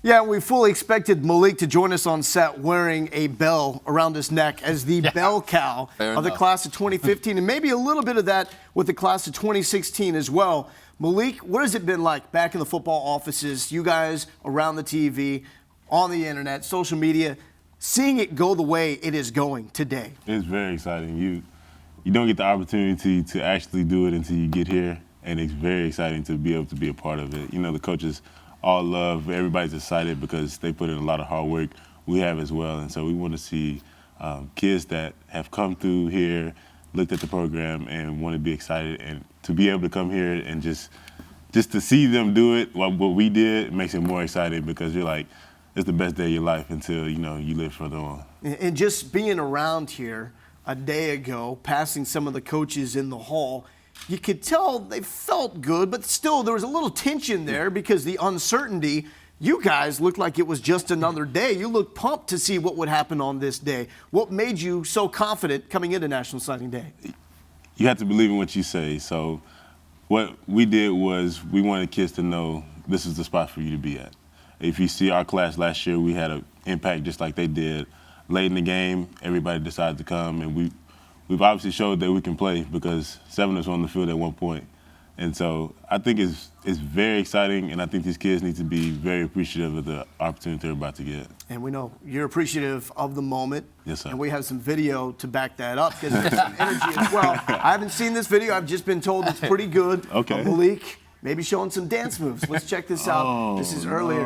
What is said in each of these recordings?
Yeah, we fully expected Malik to join us on set wearing a bell around his neck as the bell cow of the class of 2015, and maybe a little bit of that with the class of 2016 as well. Malik, what has it been like back in the football offices, you guys around the TV, on the internet, social media, seeing it go the way it is going today? It's very exciting. You don't get the opportunity to actually do it until you get here, and it's very exciting to be able to be a part of it. You know, the coaches all love, everybody's excited because they put in a lot of hard work. We have as well, and so we want to see kids that have come through here, looked at the program, and want to be excited, and to be able to come here and just to see them do it, what we did, makes it more exciting because you're like, it's the best day of your life until, you know, you live further on. And just being around here a day ago, passing some of the coaches in the hall, you could tell they felt good, but still there was a little tension there because the uncertainty. You guys looked like it was just another day. You looked pumped to see what would happen on this day. What made you so confident coming into National Signing Day? You have to believe in what you say. So what we did was we wanted kids to know this is the spot for you to be at. If you see our class last year, we had an impact just like they did. Late in the game, everybody decided to come, and we've obviously showed that we can play because 7 of us were on the field at one point. And so I think it's very exciting, and I think these kids need to be very appreciative of the opportunity they're about to get. And we know you're appreciative of the moment. Yes, sir. And we have some video to back that up because there's some energy as well. I haven't seen this video. I've just been told it's pretty good. Okay. Malik, maybe showing some dance moves. Let's check this out. This is earlier.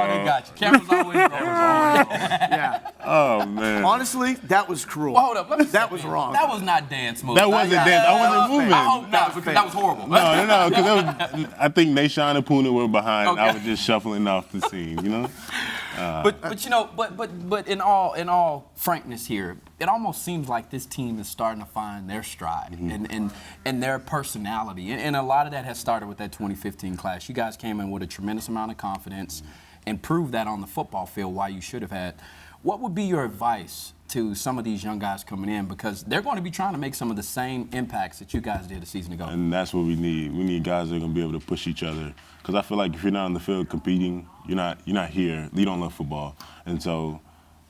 They got you. Camera's always rolling. Yeah. Oh, man. Honestly, that was cruel. Well, hold up. Let me That was wrong. That was not dance moves. That wasn't dance. I wasn't moving. I hope not, because that was horrible. No, because I think Nashawn and Puna were behind. Okay. I was just shuffling off the scene, you know? But you know, but in all frankness here, it almost seems like this team is starting to find their stride and their personality, and a lot of that has started with that 2015 class. You guys came in with a tremendous amount of confidence and proved that on the football field why you should have had. What would be your advice to some of these young guys coming in, because they're going to be trying to make some of the same impacts that you guys did a season ago? And that's what we need. We need guys that are going to be able to push each other. Because I feel like if you're not on the field competing, you're not here. You don't love football. And so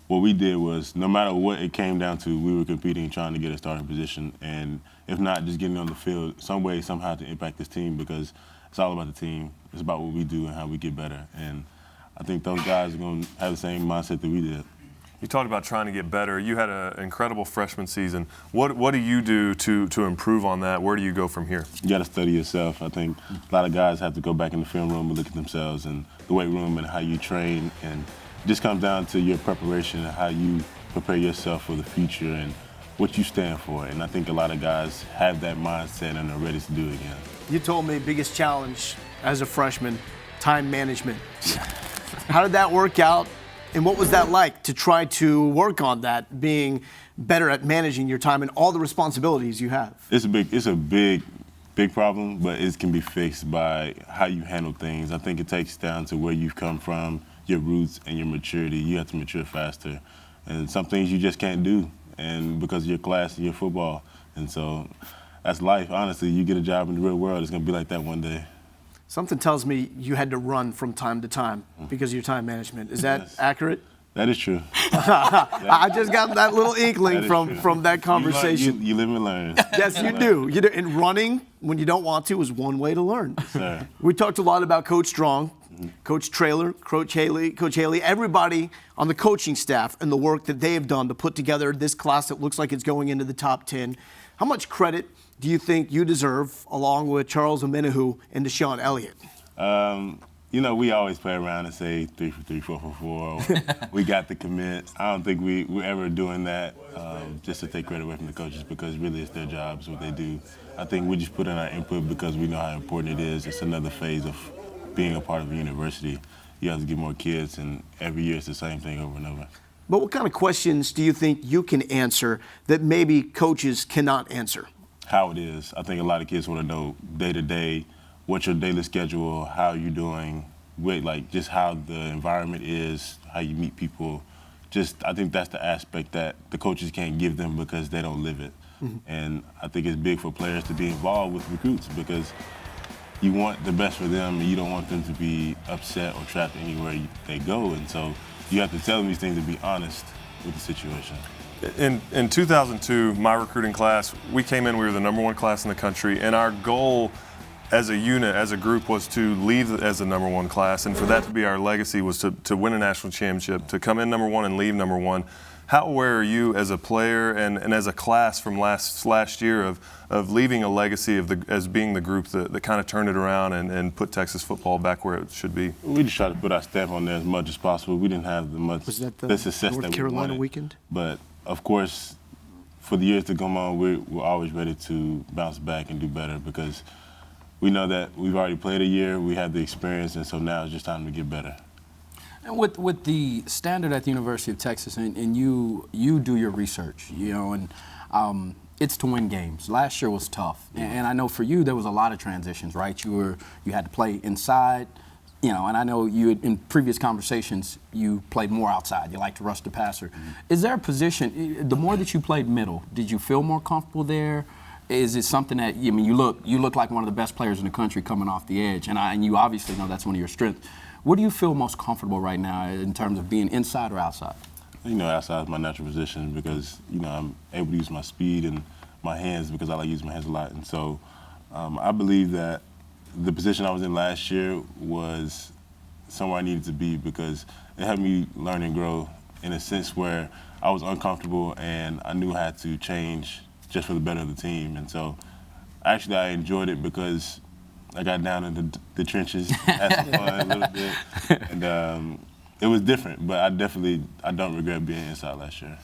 what we did was, no matter what it came down to, we were competing, trying to get a starting position. And if not, just getting on the field some way, somehow to impact this team, because it's all about the team. It's about what we do and how we get better. And I think those guys are going to have the same mindset that we did. You talked about trying to get better. You had an incredible freshman season. What do you do to improve on that? Where do you go from here? You got to study yourself. I think a lot of guys have to go back in the film room and look at themselves and the weight room and how you train. And it just comes down to your preparation and how you prepare yourself for the future and what you stand for. And I think a lot of guys have that mindset and are ready to do it again. You told me biggest challenge as a freshman, time management. How did that work out? And what was that like to try to work on that, being better at managing your time and all the responsibilities you have? It's a big problem, but it can be fixed by how you handle things. I think it takes down to where you've come from, your roots, and your maturity. You have to mature faster. And some things you just can't do, and because of your class and your football. And so that's life. Honestly, you get a job in the real world, it's going to be like that one day. Something tells me you had to run from time to time because of your time management. Is that accurate? That is true. I just got that little inkling from that conversation. You live and learn. Yes, you do. And running when you don't want to is one way to learn. Sir. We talked a lot about Coach Strong, Coach Traylor, Coach Haley, everybody on the coaching staff and the work that they have done to put together this class that looks like it's going into the top 10. How much credit do you think you deserve, along with Charles Omenihu and Deshaun Elliott? You know, we always play around and say 3 for 3, 4 for 4. We got the commit. I don't think we're ever doing that just to take credit away from the coaches, because really it's their jobs, what they do. I think we just put in our input because we know how important it is. It's another phase of being a part of a university. You have to get more kids, and every year it's the same thing over and over. But what kind of questions do you think you can answer that maybe coaches cannot answer? How it is. I think a lot of kids want to know day to day, what's your daily schedule, how you're doing, just how the environment is, how you meet people. I think that's the aspect that the coaches can't give them because they don't live it. And I think it's big for players to be involved with recruits, because you want the best for them, and you don't want them to be upset or trapped anywhere they go. And so you have to tell them these things and be honest with the situation. In 2002, my recruiting class, we came in, we were the #1 class in the country, and our goal as a unit, as a group, was to leave as the #1 class, and for that to be our legacy was to win a national championship, to come in #1 and leave #1. How aware are you as a player and as a class from last year of leaving a legacy as being the group that kind of turned it around and put Texas football back where it should be? We just try to put our stamp on there as much as possible. We didn't have Was that the success North that we Carolina wanted. weekend? But of course, for the years to come on, we're always ready to bounce back and do better because we know that we've already played a year, we have the experience, and so now it's just time to get better. And with the standard at the University of Texas, and you do your research, and it's to win games. Last year was tough, and I know for you there was a lot of transitions, right? You had to play inside, and I know in previous conversations you played more outside. You like to rush the passer. Mm-hmm. Is there a position? The more that you played middle, did you feel more comfortable there? Is it something that you look like one of the best players in the country coming off the edge, and you obviously know that's one of your strengths. Where do you feel most comfortable right now in terms of being inside or outside? Outside is my natural position because I'm able to use my speed and my hands because I like using my hands a lot, and so I believe that the position I was in last year was somewhere I needed to be because it helped me learn and grow in a sense where I was uncomfortable and I knew I had to change just for the better of the team. And so actually I enjoyed it because I got down in the trenches, had some fun a little bit, and it was different, but I don't regret being inside last year.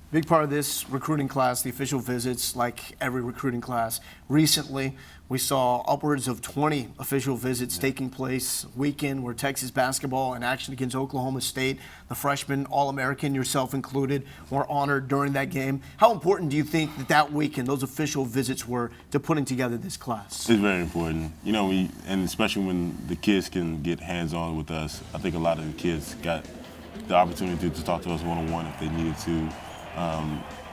Big part of this recruiting class, the official visits, like every recruiting class. Recently, we saw upwards of 20 official visits taking place weekend where Texas basketball in action against Oklahoma State, the freshman All-American, yourself included, were honored during that game. How important do you think that weekend, those official visits were to putting together this class? It's very important. And especially when the kids can get hands-on with us. I think a lot of the kids got the opportunity to talk to us one-on-one if they needed to.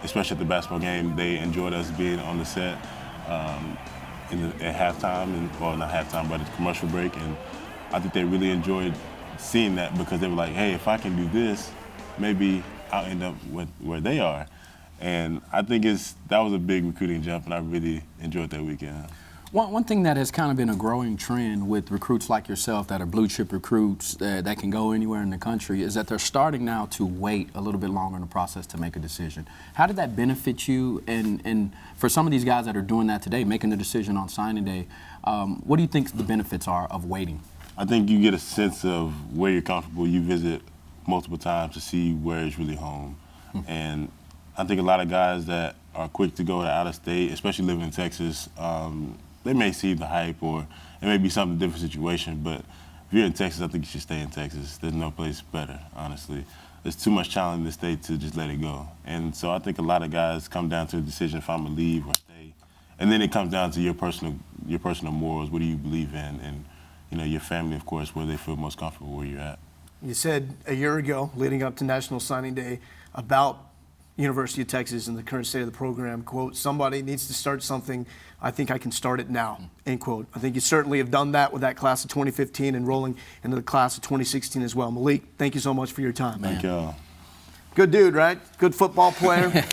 Especially at the basketball game, they enjoyed us being on the set at halftime, well, not halftime, but at the commercial break. And I think they really enjoyed seeing that because they were like, hey, if I can do this, maybe I'll end up where they are. And I think that was a big recruiting jump, and I really enjoyed that weekend. One thing that has kind of been a growing trend with recruits like yourself that are blue chip recruits that can go anywhere in the country is that they're starting now to wait a little bit longer in the process to make a decision. How did that benefit you? And for some of these guys that are doing that today, making the decision on signing day, what do you think the benefits are of waiting? I think you get a sense of where you're comfortable. You visit multiple times to see where it's really home. Mm-hmm. And I think a lot of guys that are quick to go to out of state, especially living in Texas, they may see the hype or it may be something different situation, but if you're in Texas, I think you should stay in Texas. There's no place better, honestly. There's too much talent in the state to just let it go. And so I think a lot of guys come down to a decision if I'm gonna leave or stay. And then it comes down to your personal morals. What do you believe in? And your family, of course, where they feel most comfortable where you're at. You said a year ago, leading up to National Signing Day, about University of Texas and the current state of the program, quote, somebody needs to start something. I think I can start it now, end quote. I think you certainly have done that with that class of 2015 and rolling into the class of 2016 as well. Malik, thank you so much for your time, man. Thank y'all. Good dude, right? Good football player.